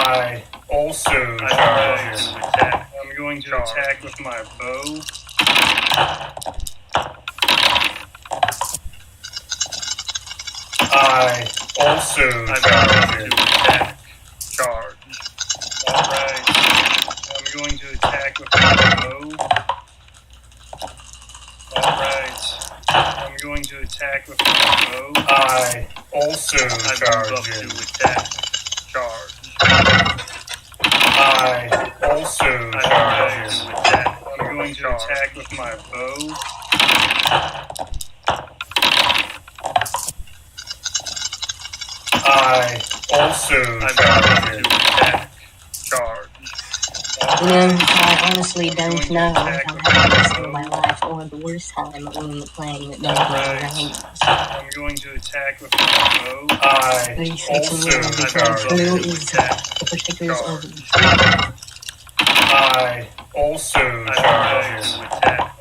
I also charge. I'm going to attack with my bow. I also charge. Charge. Alright. I'm going to attack with my bow. Alright. I'm going to attack with my bow. I also charge. To attack. Charge. I also charge. I'm going to attack with my bow. I also charge. Charge. I honestly don't know if I'm having the time of my life or the worst time when playing Dungeons and Dragons. I'm going to attack with my bow. I also charge. Who is the particulars of the I also charge.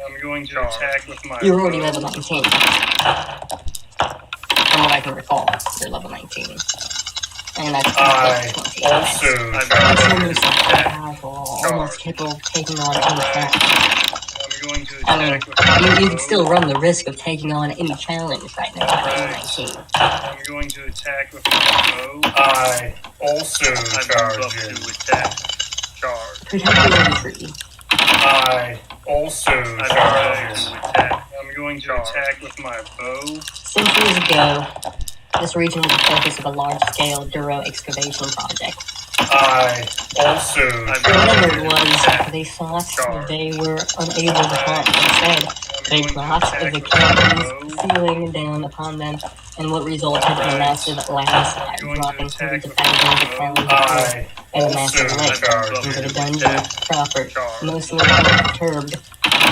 I'm going to attack with my bow. You're already level 19. From what I can recall, you're level 19. And that's I 20. also That's charge. almost powerful, almost capable of taking on any challenge. I'm going to I mean, attack with my you bow. can still run the risk of taking on any challenge right now at level 19. I'm going to attack with my bow. I also charge. To attack. Charge. Protect the tree. I also charge. I'm going to attack with my bow. Centuries ago, this region was the focus of a large-scale Duro excavation project. I also Whatever it was, they thought they were unable to find. Instead, they plotted the caverns sealing down upon them, and what resulted in a massive landslide, dropping hundreds of thousands of pounds of earth and a massive lake into the dungeon proper, mostly unperturbed.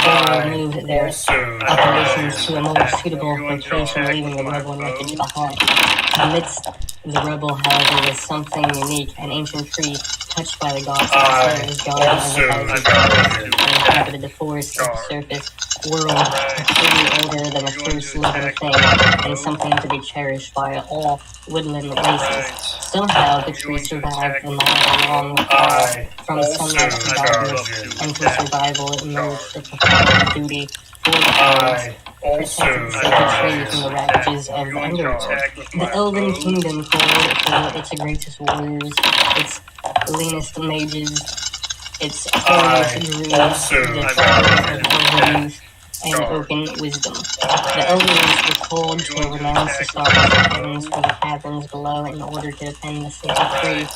They moved their operations to a more suitable location, leaving the rubble wreckage behind. Amidst the rubble, however, was something unique, an ancient tree touched by the gods of the stars, guarding the houses and inhabited the forest of the surface world, a tree older than the first living thing, and something to be cherished by all woodland races. Somehow, the tree survived the mile-long fall from sunlight to darkness, and for survival emerged the profound duty for the elves, protecting the sacred tree from the ravages of the underworld. The Elven Kingdom called for its greatest warriors, its leanest mages, its holiest druids, the father of elven youth, and open wisdom. The elders were called to renounce the stars of the heavens from the caverns below in order to defend the sacred tree.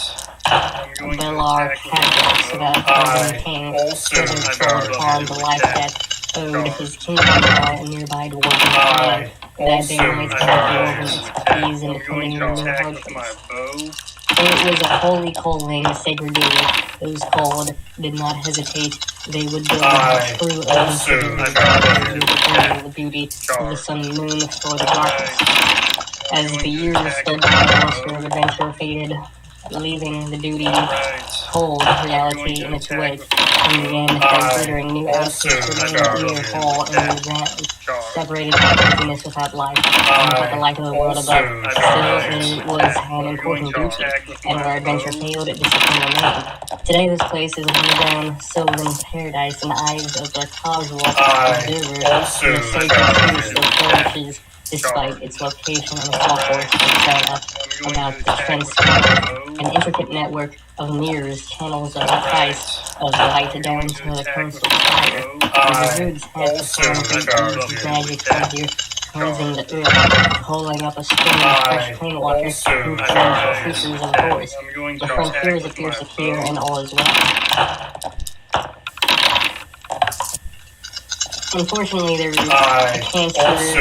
Belar Hadros, the Elven King, further called upon the life that owed his kingdom by a nearby dwarven clan, that they might have dwarven expertise in defending their new hardpoints. It was a holy calling, a sacred duty. Those called did not hesitate. They would build a true open city with the beauty of the sun and moon for the darkness. As the years sped by, the monster of adventure faded, leaving the duty cold reality in its wake. In the end, the glittering new outfits remained near fall in the ground, separated by emptiness without life, and without the light of the world above. Still, it was an important duty, and where adventure failed, discipline remained. Today, this place is an underground sylvan paradise in the eyes of the casual observer. The sacred tree still flourishes, despite its location on a small forest set up about the fence, an intricate network of mirrors channels of Christ of light down to the council fire. The druids had performed these magic from here, cleansing the earth, pulling up a stream of fresh clean water through the creatures of the forest. The frontiers appear secure and all is well. Unfortunately, there is a cancerous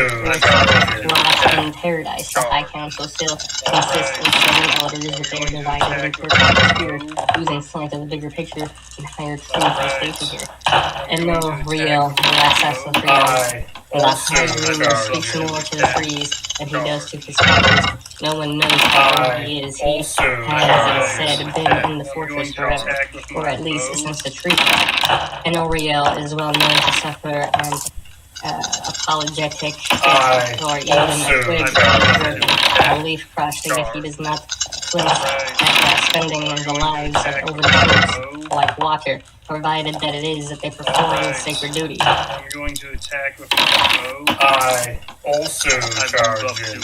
lost in paradise. The High Council still consists of 7 elders, but they are divided in personal spirit, losing sight of the bigger picture and higher truth for station here. And no Riel, the last Cecil Riel, the High Ruler speaks more to the trees than he does to his followers. No one knows how old he is. He has, it is said, been in the fortress forever, or at least since the tree fell. And Oriel is well known to suffer and apologetic, or even a twig broken, a leaf crushed, yet he does not flinch at spending the lives of elven troops like water, provided that it is that they perform sacred duty. I'm going to attack with my bow. I also charge in.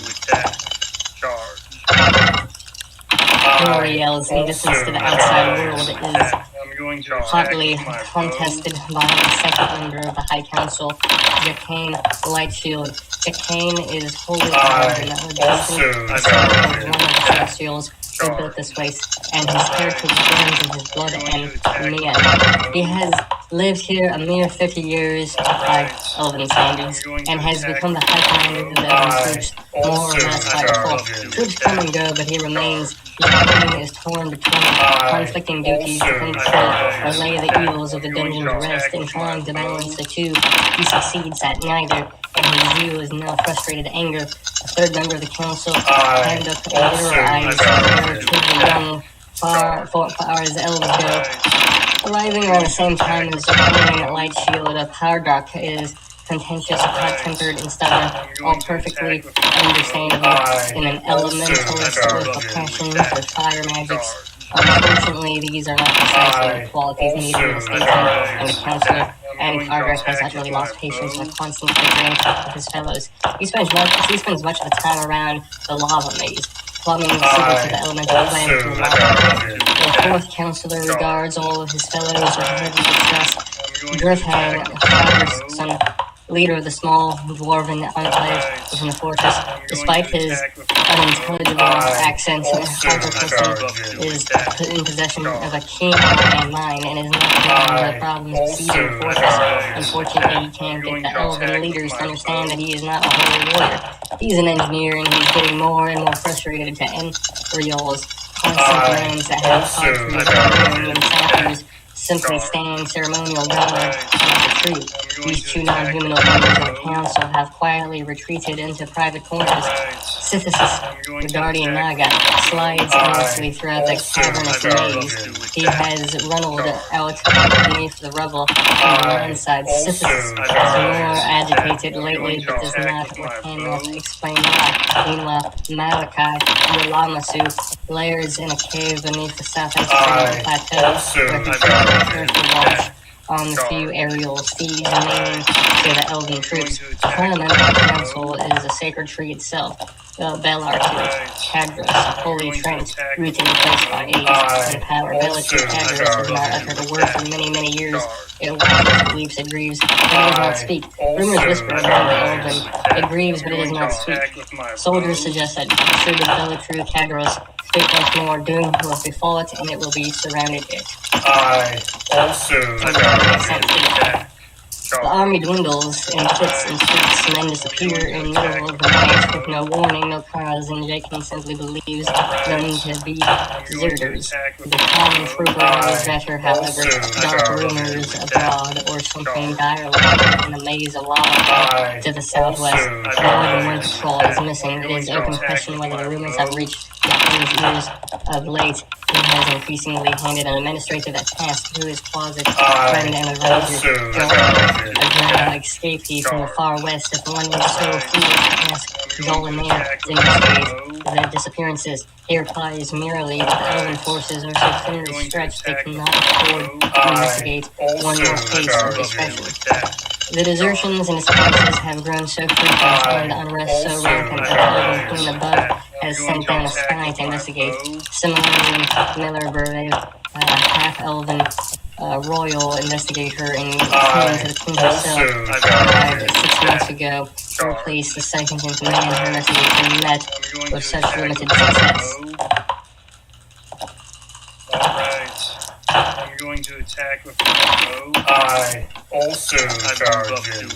Charge. Glory yells in distance to the outside world is hotly contested by the second member of the High Council, Jacane Lightshield. Jacane is wholly armed in the son of one of the Celestials who built this place, and his heritage burns in his blood and mien. He has lived here a mere 50 years by elven standards, and has become the high commander of the elven troops, more or less by default. Troops come and go, but he remains. Jacane is torn between conflicting duties to control or lay the evils of the dungeon to rest, and trying to balance the two, he succeeds at neither, and his zeal is now frustrated anger. The third member of the council, hand up literal eyes, relatively young, far as elves go, arriving around the same time as Jacane Lightshield. A Powderdock is contentious, hot-tempered, and stubborn, all perfectly understandable in an elementalist with a passion for fire magics. Unfortunately, these are not precisely the qualities needed in the statesman and the counselor, and Powderdock has utterly lost patience with constant bickering with his fellows. He spends much of the time around the lava maze, plumbing the secrets of the elemental plan to the lava. The fourth counselor regards all of his fellows with heavy disgust. Grifhang, Fatherson, leader of the small dwarven enclave within the fortress, despite his unintelligible accent, Fatherson is in possession of a keen eye and mind, and is not beyond the problems of sieging the fortress. Unfortunately, he can't get the elven leaders to understand that he is not a holy warrior. He's an engineer, and he's getting more and more frustrated to Enriel's constant demands that have caused him and sappers simply stand ceremonial guard at the troop. These two non-humanoid members of the council have quietly retreated into private corners. Sithis, the guardian Naga, slides aimlessly throughout the cavernous maze. He has runneled out beneath the rubble on the land side. Sithis is more agitated lately, but does not or cannot explain why. Meanwhile, Malachi, the Lamasu, lairs in a cave beneath the southeast rim of the plateau, where he carefully watch on the few aerial steeds remaining to the elven troops. The fundamental council is a sacred tree itself. Belartu, Cadros, Holy Trent, rooted in place by age and power. Belartu Cadros has not uttered a word for many, many years. It watches, it weeps, it grieves, but it does not speak. Rumors whisper around the elven. It grieves, but it does not speak. Soldiers suggest that should the Belartu Cadros speak once more, doom will befall it, and it will be surrounded it. I also the army dwindles in fits and starts, men disappear in the middle of the night with no warning, no cause, and Jacane simply believes them to be deserters. The common trooper knows better, however. Dark rumors abroad, or something dire like in the maze of lava to the southwest. More than one patrol is missing. It is open question whether the rumors have reached Jacane's ears of late. He has increasingly handed an administrative task to his closet friend and advisor, Joel, a grand escapee from the far west. If one is so foolish to ask Jolimair to investigate the disappearances, he replies merely that the elven forces are so thinly stretched they cannot afford to investigate one more case of discretion. The desertions and disappearances have grown so frequent and the unrest so rampant that the elven queen above has sent down a spy to investigate. Similarly, Miller Brave, half-elven royal investigator and came to the queen herself, arrived 6 months ago to replace the second in command. Her investigation met with such limited success. I'm going to attack with my bow. I also charge in.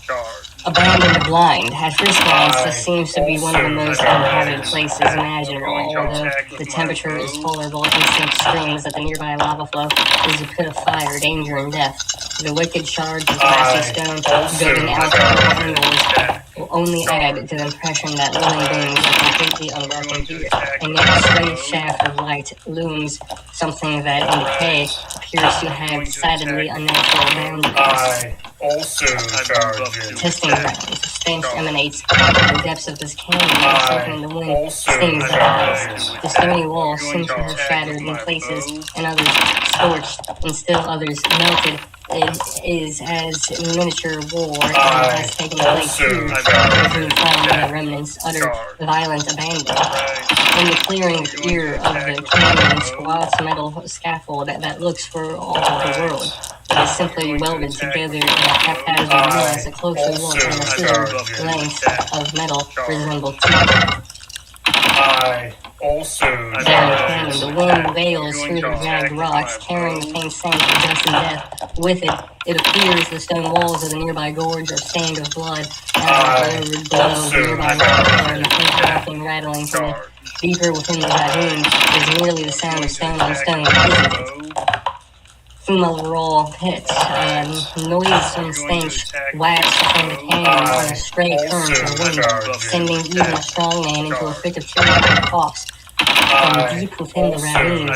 Charge. Abandoned Blind. At first glance, this seems to be one of the most uninhabited places imaginable, although the temperature is tolerable. Instinct screams that the nearby lava flow is a pit of fire, danger, and death. The wicked shards of glassy stone jutting out of angles will only add to the impression that living beings are completely unwelcome here. And yet a straight shaft of light looms, something that in decay appears to have decidedly unnatural boundaries. also charging. Testing grounds. Stench emanates from the depths of this canyon, soaking in the wind, stings the eyes. The stony walls seem to have shattered in places, and others scorched, and still others melted. It is as miniature war has taken place here. Those who found the remnants utter violent abandon. In the clearing clear of the canyon squats metal scaffold that looks for all the world. It is simply welded together in a haphazard mass. A closer look and the silver length of metal resemble teeth. I also Canyon, the wind wails through the jagged rocks, carrying the faint scent of dust and death. With it, it appears the stone walls of the nearby gorge are stained with blood, and the glow of nearby water and the faint laughing rattling from it. Deeper within the ravine is merely the sound of stone on stone, isn't it? Fumarole pits, noise and stench wax from the canyon on a stray current of wind, sending even a strong man into a fit of terrifying coughs. From deep within the ravine, a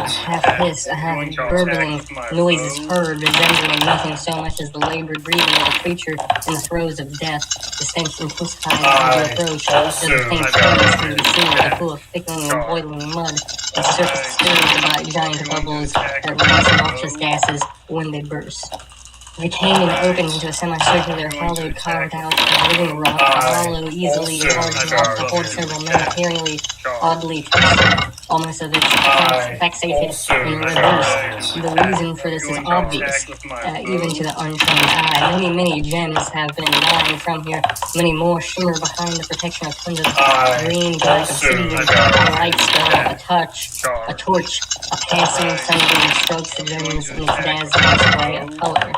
half-hiss, a half-burbling noise is heard, resembling nothing so much as the labored breathing of a creature in the throes of death. The stench intensifies as you approach, as the faint flames can be seen like a pool of thickening and boiling mud. The surface stirred by giant bubbles that release noxious gases when they burst. The canyon opens into a semicircular hollow carved out of living rock, the hollow easily large enough to hold several men, appearingly oddly textured, almost as if fixated in reverse. The reason for this is obvious, even to the untrained eye. Many gems have been mined from here. Many more shimmer behind the protection of tons of green dark obsidian, a light spell, a touch, a torch, a passing sunbeam strokes the gems in its dazzling display of color.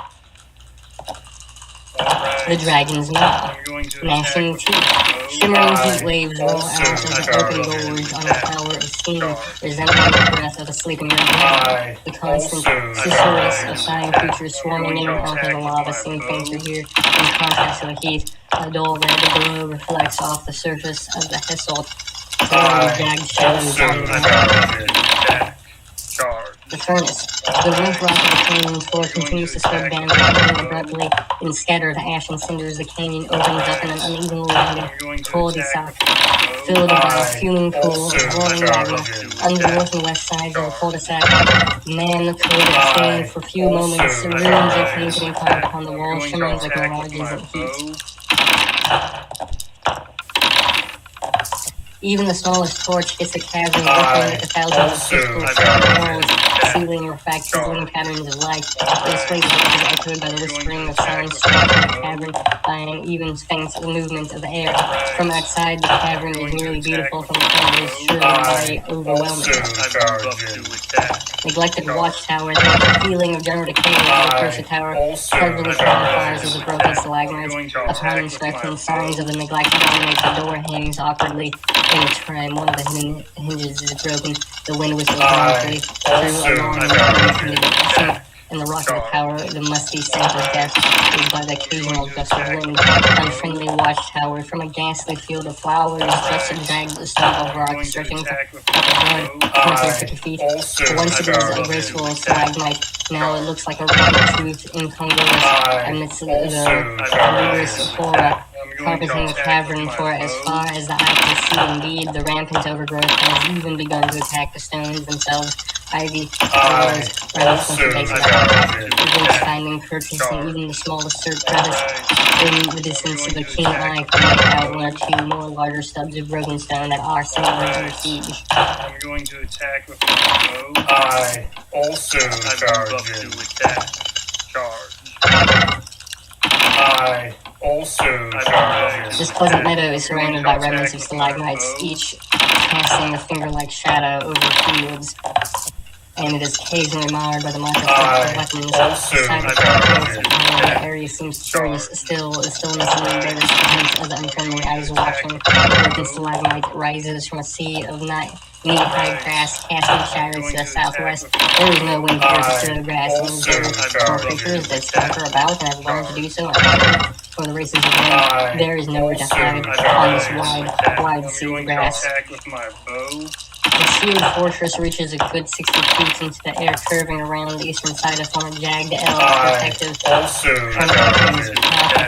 The dragon's maw, gnashing teeth, shimmering heat waves roll out of the open gorge on a tower of steam, resembling the breath of a sleeping dragon. The constant susurrus of flying creatures swarming in and out of the lava seem fainter here, in contrast to the heat. A dull red glow reflects off the surface of the Hesselt, throwing jagged shadows on the ground. The furnace. The roof rock of the canyon floor continues to slope down the canyon abruptly. In scattered ash and cinders, the canyon opens up in an unevenly rounded cul-de-sac, filled by a fuming pool of roaring magma. On the north and west sides of the cul-de-sac, man could stand for a few moments. Runes are painted and carved upon the walls, shimmering like mirages of heat. Even the smallest torch hits the cavern, rippling at the thousands of crystals on walls, ceiling refract sizzling patterns of light. The sway's voice is echoed by the whispering of sounds struck from the cavern by an even faint movement of air. From outside, the cavern is nearly beautiful. From the front, it is surely overwhelming. Neglected watchtower, there is a feeling of general decay as you approach the tower. Heavily camouflaged as a broken stalagmite. Upon inspection, signs of the neglect dominate. The door hangs awkwardly in its frame. One of the hinges is broken. The wind whistles harmlessly through a long sink. In the rock of the tower, the musty scent of death is by the occasional gust of wind. Unfriendly watchtower from a ghastly field of flowers, just a jagged stump of rock stretching like a mud 20 or 50 feet. Once it is a graceful stalagmite, now it looks like a round truth incongruous amidst the rigorous flora carpeting the cavern for as far as the eye can see. Indeed, the rampant overgrowth has even begun to attack the stones themselves. Ivy, flowers, right from the base of the roots finding purchase in even the smallest crevice. In the distance of a keen eye can make out one or two more larger stubs of broken stone that are similar under siege. I'm going to attack with my bow. I also charge with that charge. I also charge. This pleasant meadow is surrounded by remnants of stalagmites, each casting a finger-like shadow over fields, and it is occasionally marred by the microscopic weapons. Beside the the area seems curious. Still, the stillness and bears the hint of the unfriendly eyes watching. The broken stalagmite rises from a sea of knee-high grass, casting shadows to the southwest. There is no wind here to stir the grass, and there are creatures that scamper about and have learned to do so. For the races of men, there is nowhere to hide on this wide sea of grass. With my bow. The sealed fortress reaches a good 60 feet into the air, curving around the eastern side to form a jagged L protective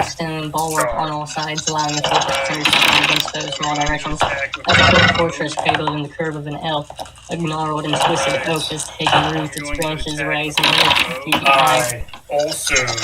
stone bulwark on all sides, allowing the fortress defenders to defend against foes from all directions. As the fortress cradled in the curve of an L, a gnarled and twisted oak has taken root, its branches rising nearly 50 feet high.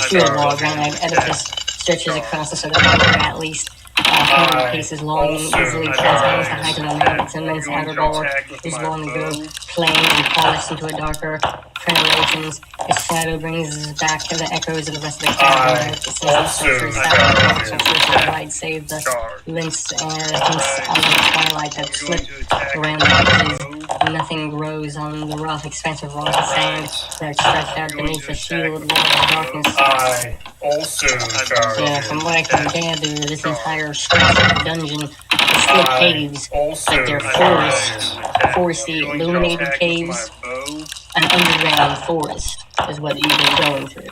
Shield wall granite edifice stretches across the southern border at least 100 paces long and easily transforms the height of the mountain. Its immense outer bulwark is long ago planed and polished into a darker crenellations. Its shadow brings us back to the echoes of the rest of the cavern. Since the structure silent sources of light save the hints out of the twilight that slip around the edges. Nothing grows on the rough expanse of rock and sand that are stretched out beneath the shield wall of darkness. From what I can gather, this entire stretch of the dungeon is still caves, but they're foresty, illuminated caves. An underground forest is what you've been going through.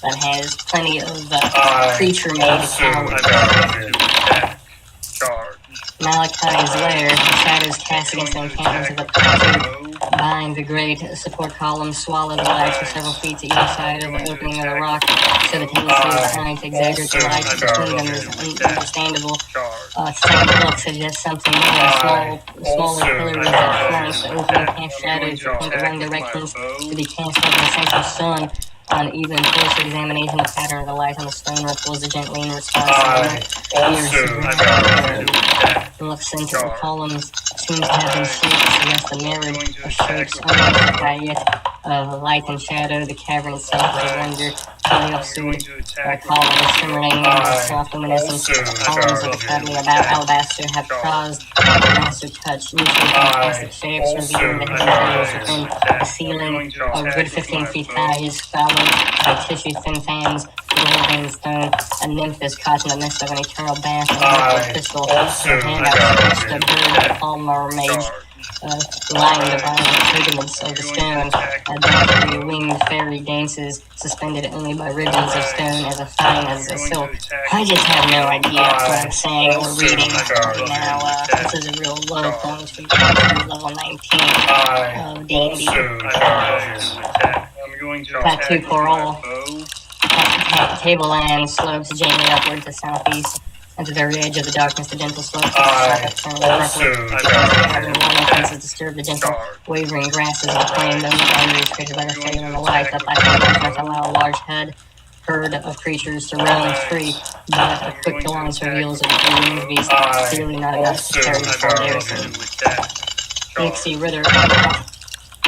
That has plenty of creature-made towers. Malachi's lair, the shadows cast against the encampments of the plateau, bind the great support columns, swallow the light for several feet to either side of the opening of the rock, so the tendency of the eye to exaggerate the light between them is understandable. Second look suggests something more. Smaller pillars that flank the opening cast shadows that point the wrong directions to be cast over the central sun. On even closer examination, the pattern of the light on the stone ripples gently in response to the central columns seems to have been shaped to suggest the myriad of shapes unidentified by yet light and shadow. The cavern itself is a wonder. Columns shimmering in the soft luminescence. Columns of the cuddly alabaster have caused a master touch. Usually fantastic shapes revealing the hidden treasures within the ceiling. A good 15 feet high is followed by tissue-thin fans, gold veined stone. A nymph is caught in the midst of an eternal bath of liquid crystal. Her hand outstretched, a bird, a palmer mage, lying the violent pyramids of the stone. A delicately winged fairy dances, suspended only by ribbons of stone as fine as silk. I just have no idea what I'm saying or reading right now. This is a real low point for level 19 of D&D. Tattoo Coral. Tableland slopes gently upward to southeast. At the very edge of the darkness, the gentle slopes disturb the gentle, wavering grasses of the plain. Those boundaries created by the fade and the light. The plateau does not allow a large herd of creatures to roam free, but a quick glance reveals a winged beast, clearly not enough to carry before Garrison. Nixie Ritter.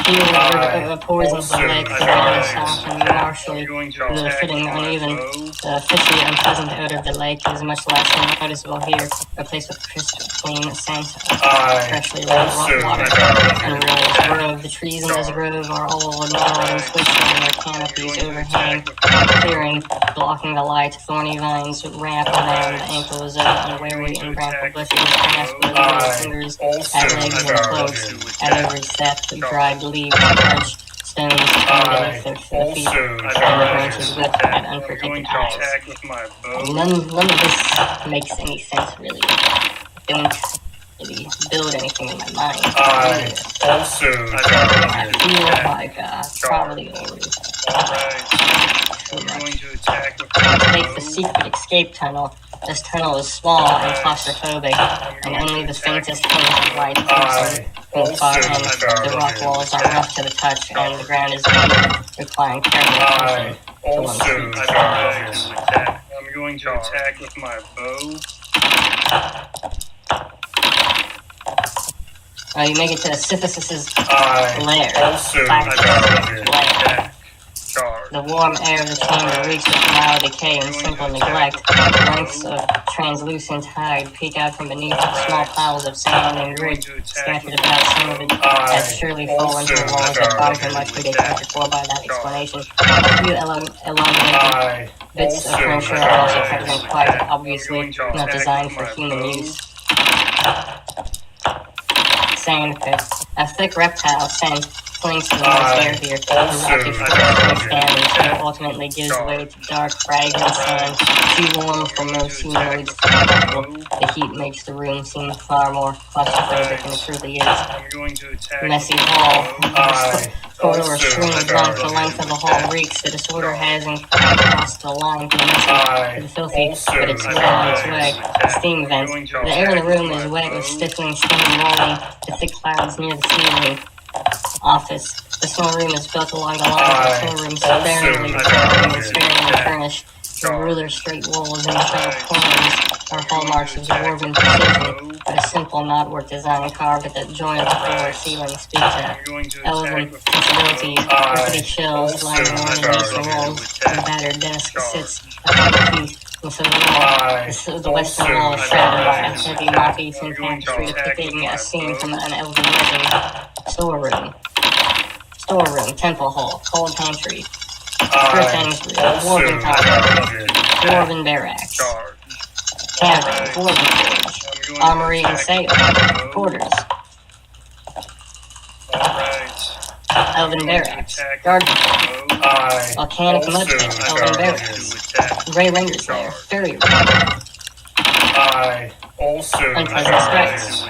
Here the river pours into the lake, the ground is soft and marshy, the fitting uneven. The fishy, unpleasant odor of the lake is much less noticeable here, replaced with crisp, clean scent of freshly rubbed water. And Rose Grove, the trees in this grove are all gnarled and twisted, and their canopies overhang, clearing, blocking the light. Thorny vines wrap around the ankles of the unwary and bramble bushes, grasped with little fingers at legs and close. At every step, the dried leaves crunch, stones beneath their feet, and the branches whip at unprotected eyes. And none of this makes any sense, really. I don't really build anything in my mind. I feel like probably already too much. Take the secret escape tunnel. This tunnel is small and claustrophobic, and only the faintest hint of light piercing from far end. The rock walls are rough to the touch, and the ground is uneven, requiring careful attention to one's feet. I'm going to attack with my bow. You make it to Sisyphus's lair. Lair. The warm air of the chamber reeks with mild decay and simple neglect. Lengths of translucent hide peek out from beneath small piles of sand and grit scattered about. Some of it has surely fallen to the walls that far too much to be accounted for by that explanation. A few elongated bits of furniture are also present, quite obviously not designed for human use. Sand pit. A thick reptile scent clings to the most air here. The rocky floor breaks down until ultimately gives way to dark, fragrant sand, too warm for most humanoids to handle. The heat makes the room seem far more claustrophobic than it truly is. I'm going to attack. Messy hall. The corridor streams runs the length of the hall reeks. The disorder hasn't crossed the line from messy to the filthy, but it's well on its way. Steam vents. The air in the room is wet with stifling steam rolling to thick clouds near the ceiling. Office. The small room is built along the lines of the storeroom, sparingly decorated and sparingly furnished. The ruler straight walls and sharp corners are hallmarks of dwarven precision, but a simple knotwork design carved at the joint of the floor ceiling speaks at elven sensibilities. Rickety shelves lying along the eastern walls. The battered desk sits a few feet into the wall. The western wall is shrouded by a heavy moth-eaten tapestry depicting a scene from an elven legend. Storeroom, temple hall, cold pantry, Griffins, dwarven tower, dwarven barracks, cavern, dwarven forge, armory and sale, quarters, elven barracks, guard patrol, volcanic mud pit, elven barracks, Grey Ranger's lair, fairy room, unpleasant strikes.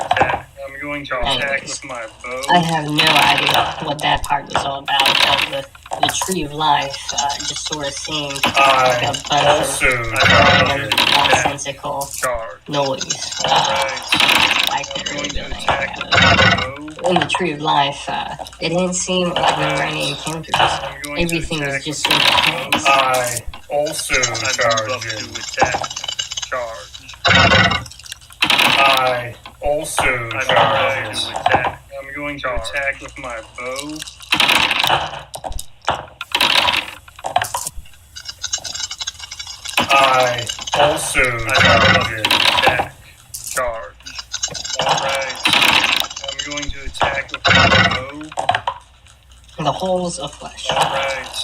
I'm going to attack with my bow. I have no idea what that part was all about. The Tree of Life just sort of seemed like a bunch of random, nonsensical noise. I couldn't really do anything about it. In the Tree of Life, it didn't seem like there were any encounters. Everything was just sort of tense. I also charge to attack. I also charge to attack. I'm going to attack with my bow. I also charge to attack. Charge. Alright. I'm going to attack with my bow. The holes of flesh. Alright.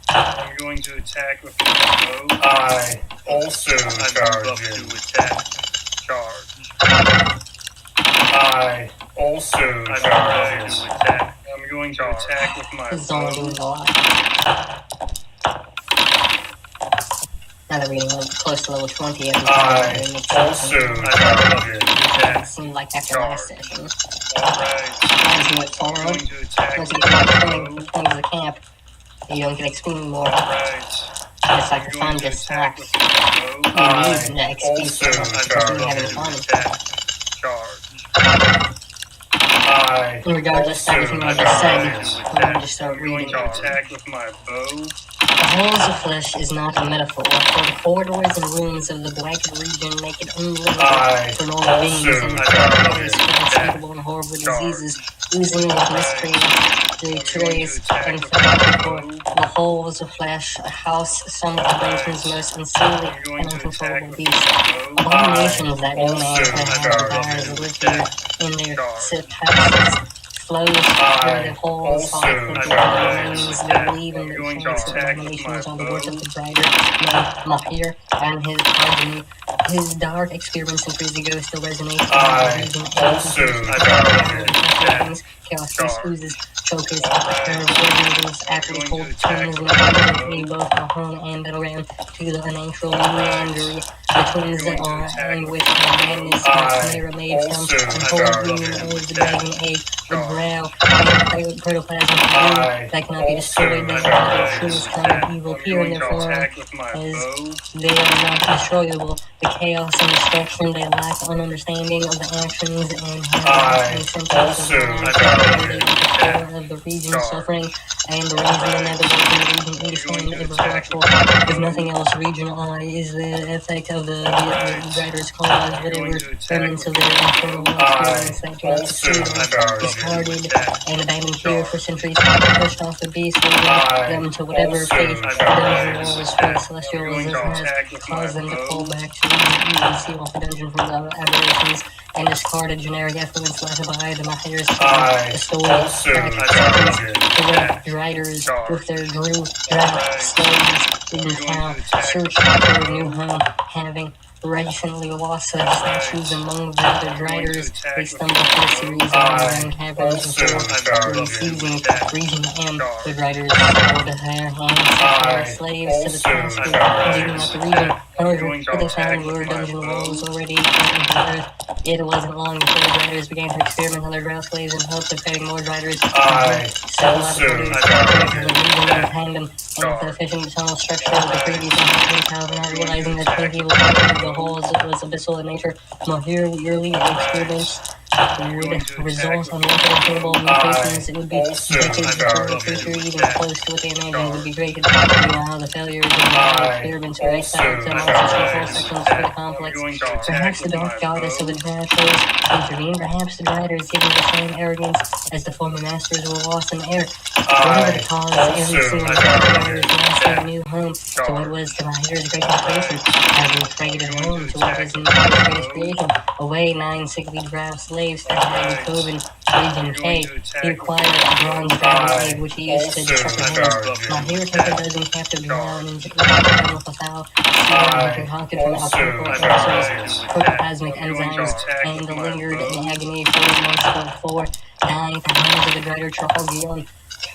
I'm going to attack with my bow. I also charge to attack. Charge. I also charge to attack. I'm going to attack with my bow. Now that we're close to level 20 every time, I also charge to attack. It seemed like after last session. Alright. As you get forward, once you get to the point of the camp, you don't get XP anymore. It's like the fun just stops. You need the XP from having fun. And regardless of everything I just said, I'm going to start reading it. Attack with my bow. The halls of flesh is not a metaphor, for the corridors and rooms of the Blackwood region make it unlivable for normal beings and the place for unspeakable and horrible diseases, oozing with mystery, betrays, and fanatical. The halls of flesh, a house, some of the dungeon's most unseemly and uncontrollable beasts. Abominations that no man can have desires live here in their houses. Flows through the halls, off the blood rings, they believe in the chance of abominations on the work of the writer named Mahir and his progeny. His dark experience and crazy ghost still resonates with the region. Chaos beast oozes, chokers, curve organisms, after the cold turns and both a home and battleground to the unnatural meandering between the and with the madness that snare made from and whole union of the dragon egg, the brow, and protoplasm that cannot be destroyed. They are the truest kind of evil here in their form, as they are not destroyable. The chaos and destruction they lack on understanding of the actions and have any symptoms of the region suffering and the reason the netherworld in the region understand irreversible. If nothing else, region I is the effect of the writer's cause, whatever remnants of their internal experience that cannot succeed are discarded and abandoned here for centuries, pushed off the beast, leading them to whatever fate the dungeon walls for the celestials has caused them to fall back to region E and seal off the dungeon from the aberrations and discarded generic effluents left by the Mahir's bestowed also the Red Driders with their draft slaves in town searched for a new home, having recently lost their statues among the other Driders. They stumbled through a series of underground caverns before seizing Region M. The Driders sold their hands as slaves to the task of digging up the region. However, they found lower dungeon walls already cut into the earth. It wasn't long before the Driders began to experiment on their drow slaves in hopes of finding more Driders. Several laboratories in the region behind them, and with the efficient tunnel structure of the previous inhabitants, however, not realizing that 20 of the holes was abyssal in nature, Mahir yearly experiments would result in unpredictable mutations. It would be decades before a creature even close to what they imagined would be created. Meanwhile, the failures of the experiments were exiled to monsters control sections for the complex. Perhaps the dark goddess of the Dratros intervened. Perhaps the Driders, given the same arrogance as the former masters, were lost in the air. Whatever the cause, every single Driders lost their new home. So it was to Mahir's greatest creation, having created home to what was Mahir's greatest creation. Away 9 sickly drow slaves that had Coven Region K. He acquired a bronze dragon egg which he used to destruct the hands. Mahir took a dozen captive drow and injected them with a foul serum concocted from alchemical elixirs, protoplasmic enzymes, and lingered in agony 4 months before dying at the hands of the Drider Tralgion.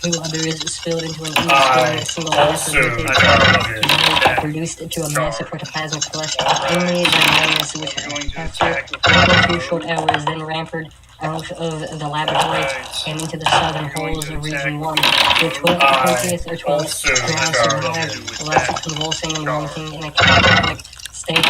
2 others spilled into an ooze, a single mass of liquid reduced to a mass of protoplasmic flesh. Only the mass, which after 2 short hours then ramped out of the laboratory and into the southern holes of Region 1. The 20th or 12th drow survived, left convulsing and vomiting in a catatonic state,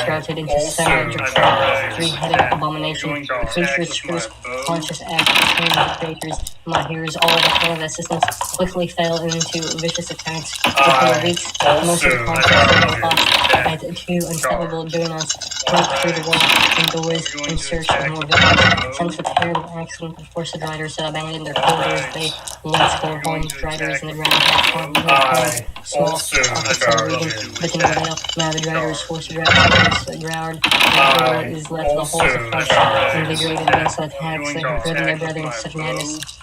sprouted into savage, 3-headed abomination. The creature's first conscious act became the creators. Mahir's all the form of assistance quickly fell into vicious attacks. Within weeks, most of the conscious were lost as 2 unstoppable juggernauts broke through the wall and doors in search of more victims. Since the terrible accident that forced the Driders to abandon their quarters, they once full home Driders in the ground had formed a small officer region, but in the veil, now the Driders forced the Drow is left in the holes of flesh, invigorated against the attacks that have driven their brethren to such madness.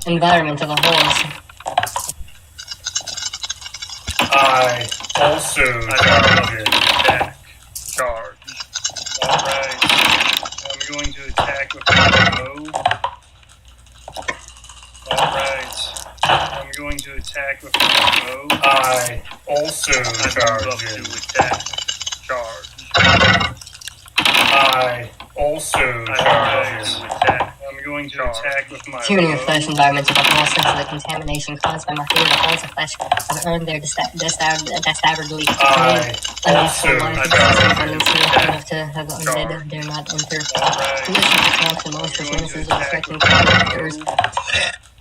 Environment of the holes. I also charge. Alright. I'm going to attack with my bow. Alright. I'm going to attack with my bow. I also charge to attack. Charge. I also charge to attack. I'm going to attack with my Tuning the flesh environment of the hole since the contamination caused by Mahir, the holes of flesh have earned their dastardly unnatural life enough to have undead dare not enter. This is the swamps and monstrous menaces of the threatening characters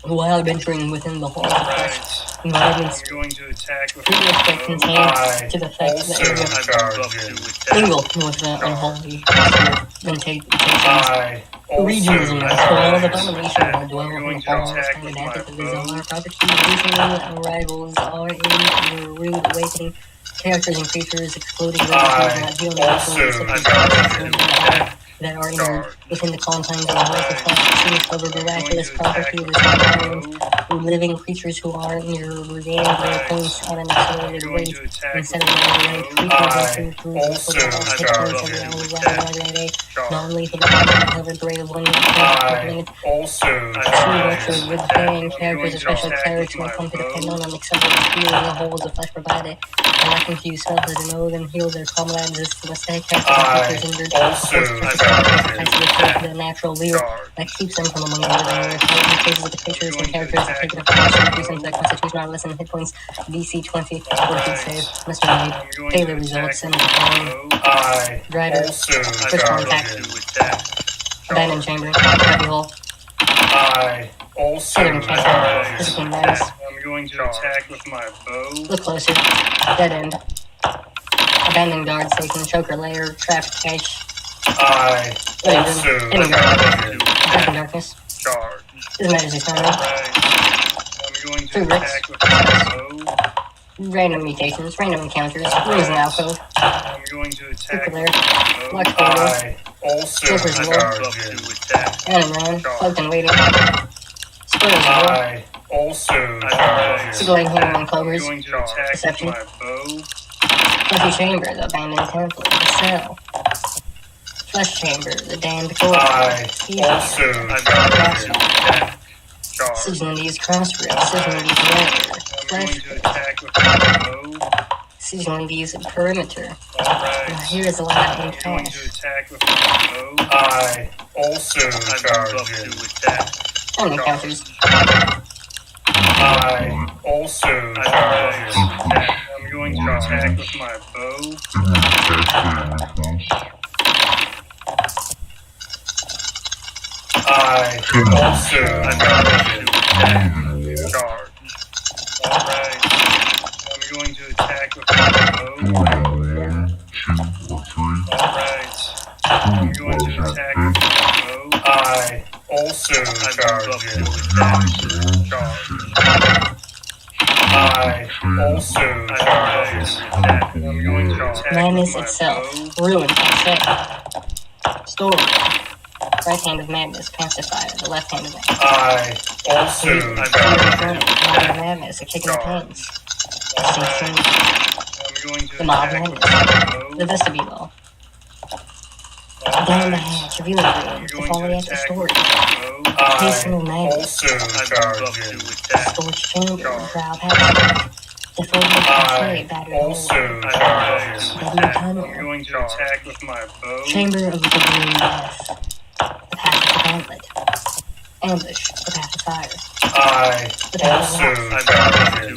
while adventuring within the holes of flesh. Environments pretty much contained to the fact that area mingle with the unholy then take regions and all the domination will dwell in the halls and adapted to bizarre properties. Recently, arrivals are in the rude awakening. Characters and creatures exploding not healing that are injured within the confines of the halls of flesh to discover miraculous properties of this environment. Living creatures who are injured regain their points at an accelerated rate instead of running creatures through non-lethal have a grade of 1 limit. Too much of good paying characters, especially clerics, will come to depend on accelerated healing the holes of flesh provided. And I can use spells that know them heal their comrades as the mistake characters and creatures injured. The natural lure that keeps them from among the living. In cases of the creatures and characters that take it upon to increase into their constitution or lessen hit points, DC 20 fortitude save must be made. Failure results in the following: Drider, first contact, abandoned chamber, heavy hole, southern castle, discipline madness. I'm going to attack with my bow. Look closer, dead end, abandoned guard station, choker layer, trapped cache. Ending guard, back in darkness. His Majesty's Thunder. I'm going to 3 bricks. Random mutations, random encounters, rooms and alcove. I'm going to attack Layer, large corridor, also Clippers roll. charging. Run, cloaked and waiting. Spurs roll. I also charging. Signaling hammer and clovers. Going to attack Deception. my bow. Fluffy chamber, the abandoned temple, the cell. Flesh chamber, the damned corpse. I also charging. Charge. Sizzling these crossroads, sizzling these leather. I'm Flesh going to pit. attack with my bow. Sizzling these perimeter. Alright. Now here is a lot in I'm going to cash. attack with my bow. I also charging. And the counters. I also charging. I'm going to attack with my bow. I also charging. Charge. Alright. I'm going to attack with my bow. Alright. I'm going to attack with my bow. I also charging. Charge. I also charging. I'm going to attack Madness with my itself. bow. Ruin, cassette. Story. Right hand of madness, pacifier. The left hand of madness. I also charging. Mob of madness, a kick in the pants. Distinction. I'm going to The mob attack madness. with my bow. The vestibule. Down the hatch, revealing I'm room. The going folly to at the attack story. with my bow. Hasten of I madness. also charging. Scorched chamber. Proud passage. The folded cliche, I battered also hole. charging. Deadly I'm tunnel. going to attack with my bow. Chamber of the green death. The path of the gauntlet. Ambush. The path of fire. I also charging.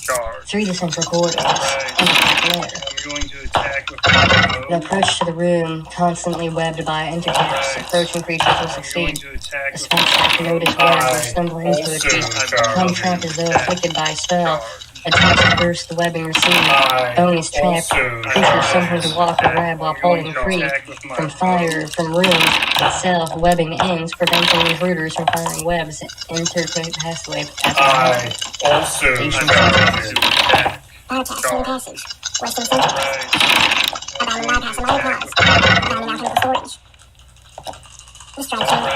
Charge. Through the central corridors. And the path lair. I'm going to attack with my The bow. approach to the room, constantly webbed by intercaps. Approaching creatures will I'm going succeed. to attack The with my spectre notice web or stumble into a tree. Come trapped as though afflicted by a spell. Attempts to burst the webbing received. Bone is trapped. Creatures something to walk or grab while pulling free. From fire, from room itself, webbing ends, preventing intruders from firing webs. Enter passway I also charging. Bypass, main passage. Western Central. Abandoned bypass and minor pause. Abandoned alchemical storage. Destroyed chamber.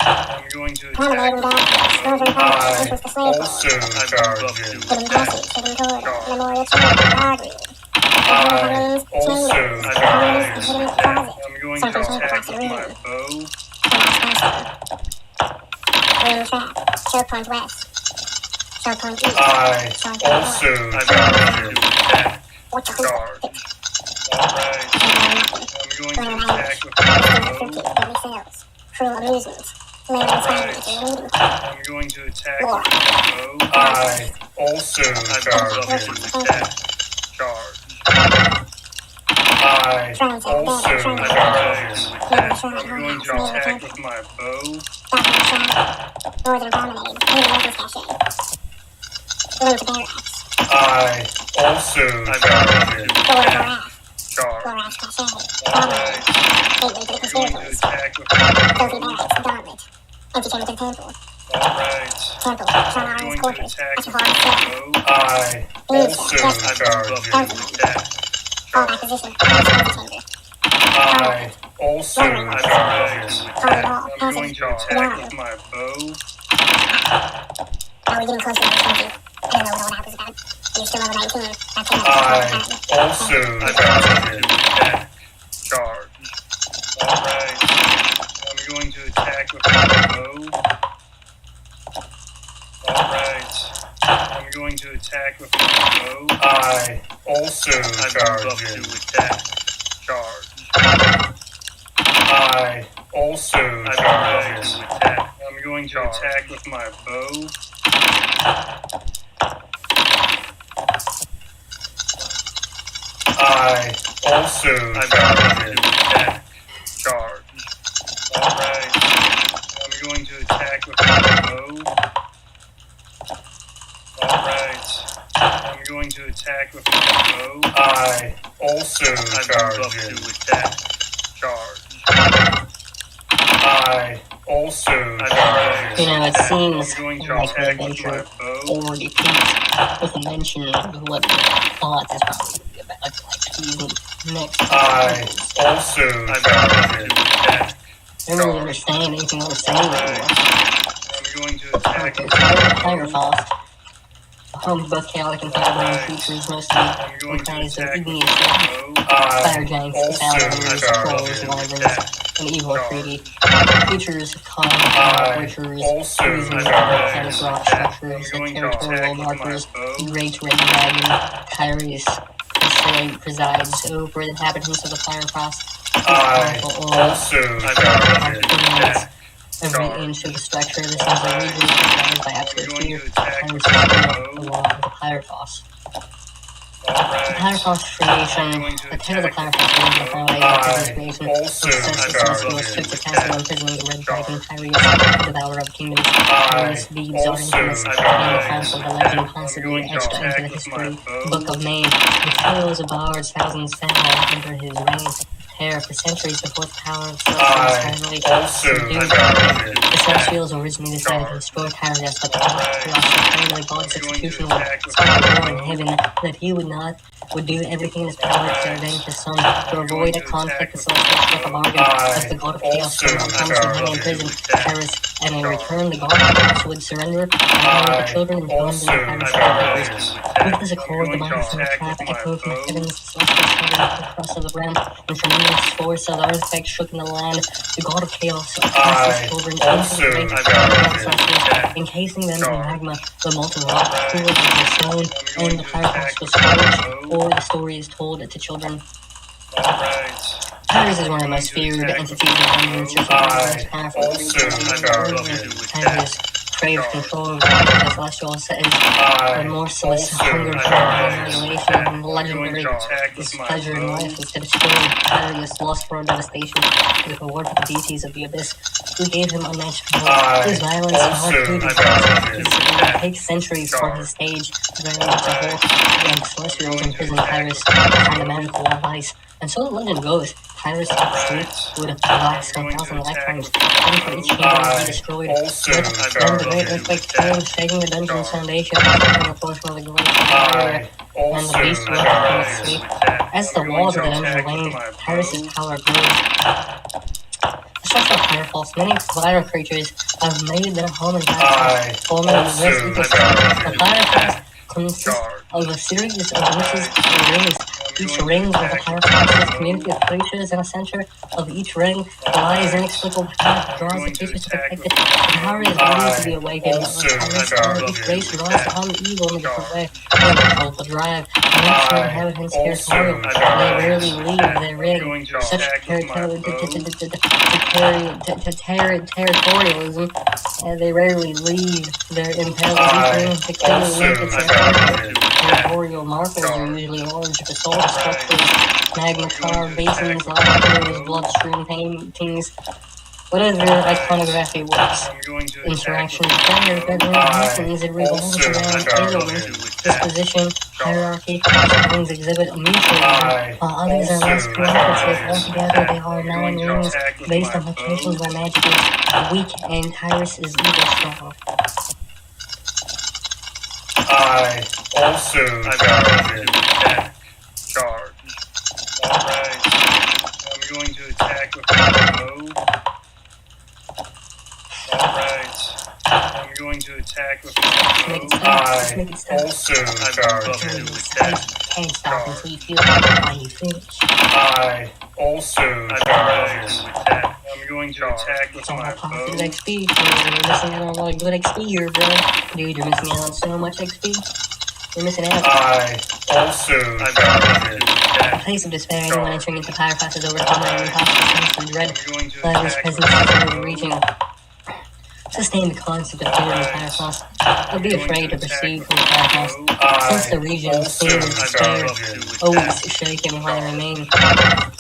I'm going to Promenade attack and back. Northern path. Entrance to slave also quarters. charging. Hidden passage. Hidden corridor. Memorial chamber. Dogwood. I also Chambers. charging. Hidden closet. I'm going to attack with my bow. Room trap. Choke point west. Choke point east. I also charging. Watch out. Charge. Alright. I'm going to attack with my bow. Deadly sales. Cruel amusement. Lemon sandwich. I'm going to attack with my bow. I also charging. Charge. I also charging. I'm going to attack with my bow. Northern promenade. Hidden weapons cache. Room to barracks. I also charging. Door morass. Charge. Morass cache. Promenade. Gateway to the I'm going to conspirators. attack with my Filthy bow. barracks. Gauntlet. Empty chamber to the temple. Alright. Temple. I'm Shamaran's going to quarters. attack with Ashihara cell. my bow. I also charging. All back position. Empty chamber. I also charging. Hard wall. I'm going Passage. to attack with my bow. Are we getting close to level 20? I don't know what all that was about. You're still level 19. That came I up also charging. Charge. Alright. I'm going to attack with my bow. Alright. I'm going to attack with my bow. I also charging. Charge. I also charging. I'm going to attack with my bow. I also charging. Charge. Alright. I'm going to attack with my bow. Alright. I'm going to attack with my bow. I also charging. Charge. I also charging. You know, it seems I'm going to like the attack with adventure my bow. already peaked with the mention of what the thought is probably about, like teasing Next. I also charge to attack. I don't really understand anything I was saying anymore. I'm going to attack. Okay, so Pyrophos. Home to both chaotic and fire-burning creatures, mostly comprised of igneous fire giants, salamanders, trolls, wyverns, and evil treaty. Creatures called witchers, freezing volcanic rock structures, and territorial markers. The great red dragon, Kyrius, presides over the inhabitants of the Firefrost. I also charge. Every inch of the structure, this is a region surrounded by absolute fear and respect the law of the Pyrophos. The Pyrophos creation, the tale of the Pyrophos is the foundation of his creation, success was strict to task of imprisoning the red dragon Kyrius, the devourer of kingdoms. Kyrius deeds are infamous, and the council of the legend possibly etched into the history book of Maine. The tales of bards, thousands fell under his reign. For centuries before the power of Celestials finally subdued the Celestials originally decided to destroy Kyrius, but the finally God's execution would start a war in heaven that he would do everything in his power to avenge his son. To avoid a conflict, the Celestials struck a bargain as the God of Chaos would punish him in prison Kyrius, and in return the God of Chaos would surrender and marry the children and tell them in the Kyrius papers. With this accord, the mighty thunder clap echoed from the heavens, the Celestials shouted the crest of the realm, and from the force of the earthquake shook in the land. The God of Chaos cast his children into the great Celestials, encasing them in magma. The molten rock cooled with the stone, and the Pyrophos was forged, or the story is told to children. Kyrius is one of the most feared entities in dungeons, just like the most powerful creature. Kyrius craves control of the Celestial says remorseless hunger for annihilation and legendary displeasure in life is to destroy Kyrius' lust for devastation with reward for the deities of the abyss who gave him unmatched control. His violence and hard food it will take centuries for his stage to reach a whole and the Celestials imprison Kyrius behind a magical wall of ice. And so the legend goes, Kyrius' sleep would last 1,000 lifetimes, and for each kingdom to be destroyed. But then the great earthquake came, shaking the dungeon's foundation, and the portion of the great fire, and the beast woke from its sleep. As the walls of the dungeon waned, Kyrius' power grew. The structure of Pyrophos, many fire creatures have made their home in Pyrophos, forming a diverse ecosystem. The Pyrophos consists of a series of niches and rings. Each ring of the Pyrophos is a community of creatures, and a center of each ring lies inexplicable path draws the creatures to protect it. The power is ready to be awakened. Each race draws upon the evil in a different way. They control the drive, and makes the inhabitants territorial. They rarely leave their ring. Such territorialism, they rarely leave their impaled ring to clearly link its territorial markers are usually orange basalt structures, magma carved basins, lava pools, bloodstream paintings. Whatever iconography works. Interaction with players that happens, it revolves around elements, disposition, hierarchy. Some rings exhibit a mutual order, while others are less cooperative. Altogether, they are 9 rings based on locations where magic is weak and Kyrius is evil strong. I also charge. Alright. I'm going to attack with my bow. Alright. I'm going to attack with my bow. I also charge with that. Can't stop until you feel how you finish. I also charge with that. I'm going to attack with my bow. Positive XP, you're missing out on a lot of good XP here, bro. Dude, you're missing out on so much XP. You're missing out. I also charge with that. In place of despair, anyone entering into Pyrophos is overcome by an impossible sense of dread. Flavor's presence is over the region. Sustain the concept of fear in Pyrophos. Don't be afraid to proceed from Pyrophos. Since the region seems despair, always shaken while they remain,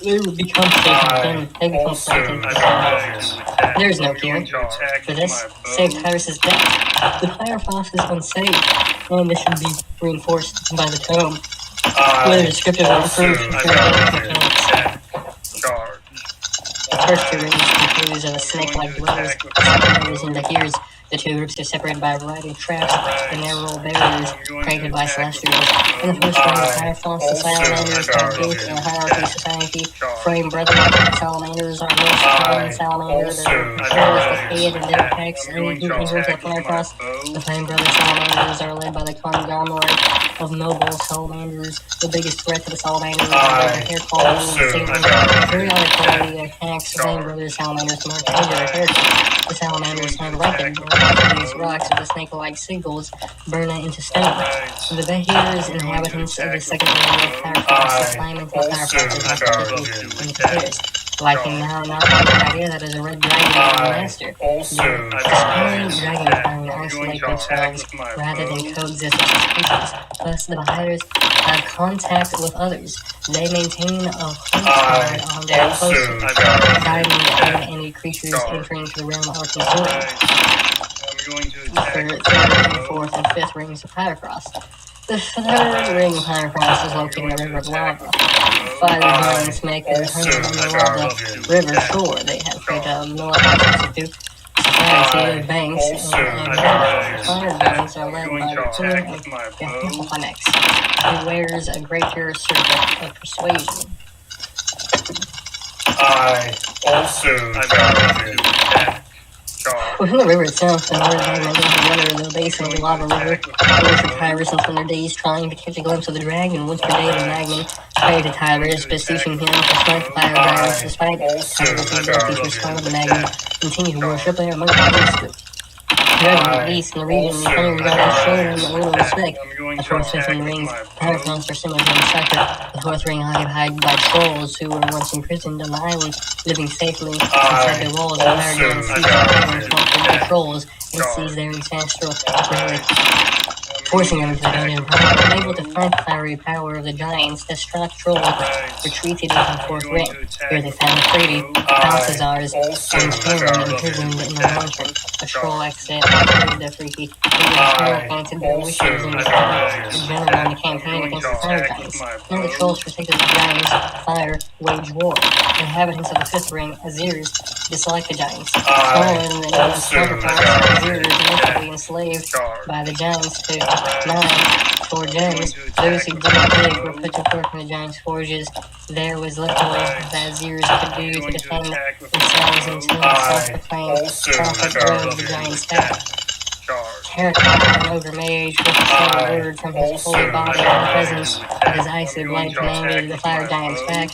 they will become shaken again. They become frightened. There is no cure for this, save Kyrius' death. The Pyrophos is unsafe, and this should be reinforced by the tome. Whether descriptive or improved for mechanics. The first 2 rings compose of snake-like dwellers, salamanders, and dahirs. The two groups are separated by a variety of traps and narrow barriers created by celestials. In the first round of Firefrost, the salamanders have built a hierarchy society. Flame Brother salamanders are most common salamanders. Their control is the head and their attacks and into the Firefrost. The Flame Brother salamanders are led by the conglomerate of noble salamanders. The biggest threat to the salamanders is their hair quality and singing. Periodically attacks the Flame Brother salamanders mark into their hair. The salamanders have reckoned these rocks of the snake-like seagulls burn it into stone. The Behirs, inhabitants of the second layer of Firefrost, climb into the Firefrost as hospitality and appears. Liking now not the idea that is a red dragon master. The Dragon dragon isolate themselves rather than coexist with these creatures. Thus, the Behirs have contact with others. They maintain a close eye on their closest, guiding any creatures entering the realm are consumed. The third and fourth and fifth rings of Firefrost. The third ring of Firefrost is located in the river of lava. Fire giants make their home on the lava river shore. They have created a military society of banks and fire giants are led by the king of Gahnex, who wears a greater circlet of persuasion. I also charge you. Within the river itself, the northern magma is water in the basin of the lava river. The worship Tyrus and spend their days trying to catch a glimpse of the dragon. Once per day, the magma pray to Tyrus, beseeching him to smite the fire giants. Despite Tyrus' ability to respond to the magma, continue to worship their among the dragon beasts in the region, the fire giants show them a little respect. The fourth, fifth, and rings, Firefrost are similar to the second. The fourth ring occupied by trolls who were once imprisoned on the island, living safely inside their walls. The fire giants seize the island from the trolls and seize their ancestral relic, forcing them into the dungeon. However, unable to fight the fiery power of the giants, the distraught trolls retreated into the fourth ring. Here they found Freddy, Balthazar's, and Karen imprisoned in the lantern. A troll accident freed the freaky, granted their wishes and became the general in the campaign against the fire giants. None of the trolls protected the giants, fire waged war. The inhabitants of the fifth ring, Azirs, disliked the giants. Smaller than the newest counterparts, Azirs initially enslaved by the giants to mine for gems. Those who didn't dig were put to work in the giants' forges. There was little that Azirs could do to defend themselves until the self-proclaimed prophet drove the giants back. Terrified and overmage with a single word from his holy body in the presence of his icy blade commanded the fire giants back.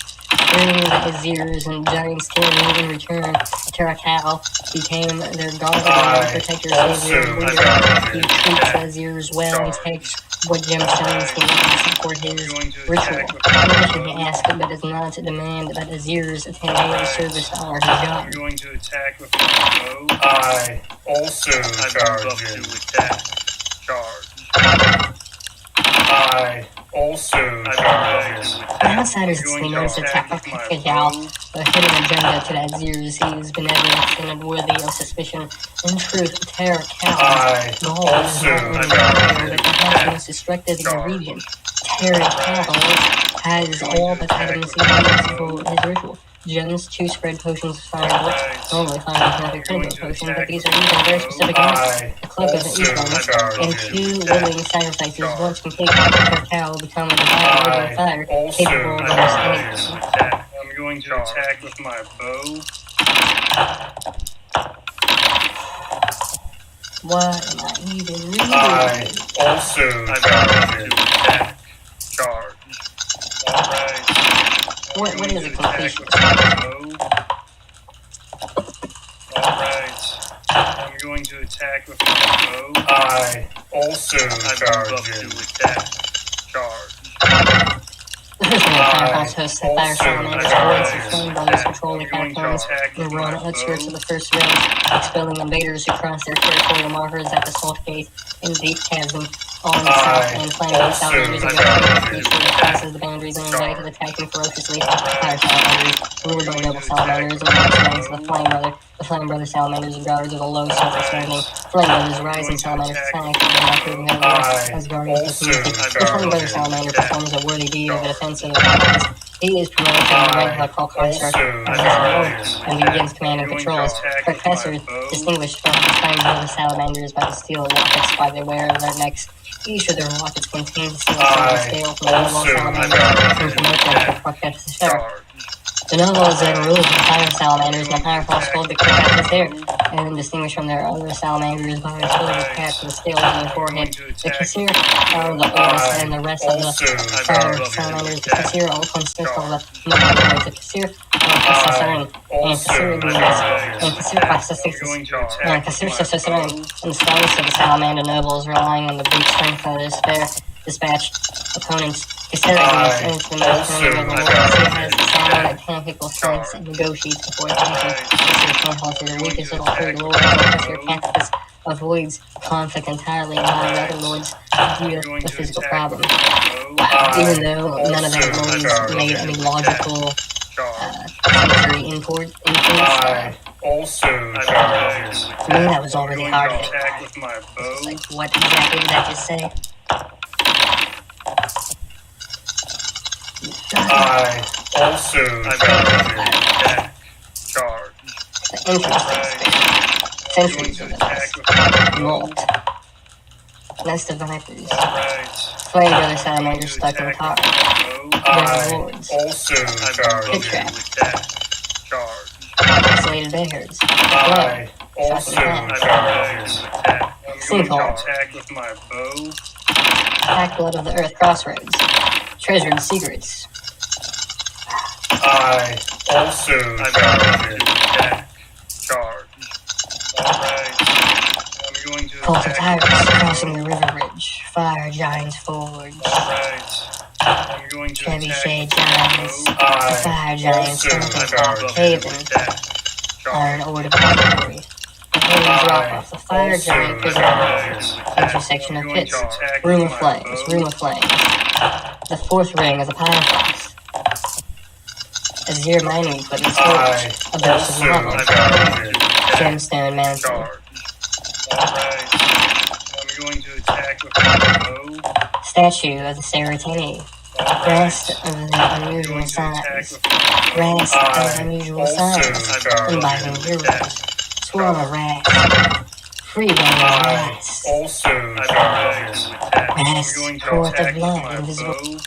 Bringing the Azirs and giants tyranny in return, Terakal became their god and protector, savior, and leader. He treats Azirs well and takes what gemstones he needs for his ritual. In addition, he asks but does not demand that Azirs attend daily service to honor his god. I'm going to attack with my bow. I also charge you. I also charge you. The outsiders see notice attack of Terakal, the hidden agenda to that Azirs. He is benevolent and unworthy of suspicion. In truth, Terakal, the whole is not only the but perhaps the most destructive in the region. Terakal has all the items he needs for his ritual. Gems, 2 spread potions of fire bolts, normally found in another critical potion, but these are used in very specific amounts. A cloak of Eastlands, and 2 living sacrifices. Once complete, Terakal will become a divine lord of fire, capable of almost anything. I'm going to attack with my bow. What am I even reading? I also charge you. Charge. Alright. What is a completion? Alright. I'm going to attack with my bow. I also charge you. Charge. Firefrost hosts the fire salamanders, voids and flame brothers patrol the catacombs and run outskirts of the first ring, expelling invaders who cross their territorial markers at the salt gate in deep chasm on the south and flaming salamanders and the creature that crosses the boundaries and invited attacking ferociously. The fire salamanders, ruled by noble salamanders and the ranks of the flame brother. The Flame Brother salamanders are guards of the low self-expanding Flame Brothers rising salamanders attack and not proving their worth as guardians of the community. The Flame Brother salamander performs a worthy deed of a defensive allies. He is promoted to the rank of Professor and begins commanding patrols. Professor, distinguished from the times of the salamanders by the steel lockets by the wear of their necks. Each of their rockets contains a single scale from the noble salamanders and promote them to Professor. The nobles then ruled the fire salamanders and the powerful scold the Professor's hair, and distinguished from their other salamanders by their shoulders patched with scales on their forehead. The Kassir are the oldest, and the rest of the fire salamanders. The Kassir all consist of the noble lords. The Kassir and the scholars of the salamander nobles, relying on the brute strength of their dispatched opponents. Kassir against the most commanding of the lords. He has the salamander tactical strengths and negotiates before attacking. Kassir can't halter the weakest little three lords, and Kassir Canthus avoids conflict entirely, allowing the other lords to deal with physical problems. Even though none of their lords made any logical century imports. To me, that was already hard. Like, what exactly did that just say? The interesting space. Centuries of this. Molt. Nest of vipers. Flayed other salamanders stuck in the car. Their lords. Pit trap. Isolated bears. Blood. Shocking paths. Sinkhole. Pack blood of the earth crossroads. Treasured secrets. Cult of tyrants crossing the river bridge. Fire giants forge. Trebuchet giants. The fire giants Haven. Iron ore depository. The holy drop off. The fire giant prisoner. Intersection of pits. Room of flames. The fourth ring of the Pyrofox. Azir mining equipment storage. A burst of lava. Gemstone mountain. Statue of the Saratini. Rest of the unusual size. Inviting heroes. Swarm of rats. Free range rats. Rats, fourth of blood, invisible.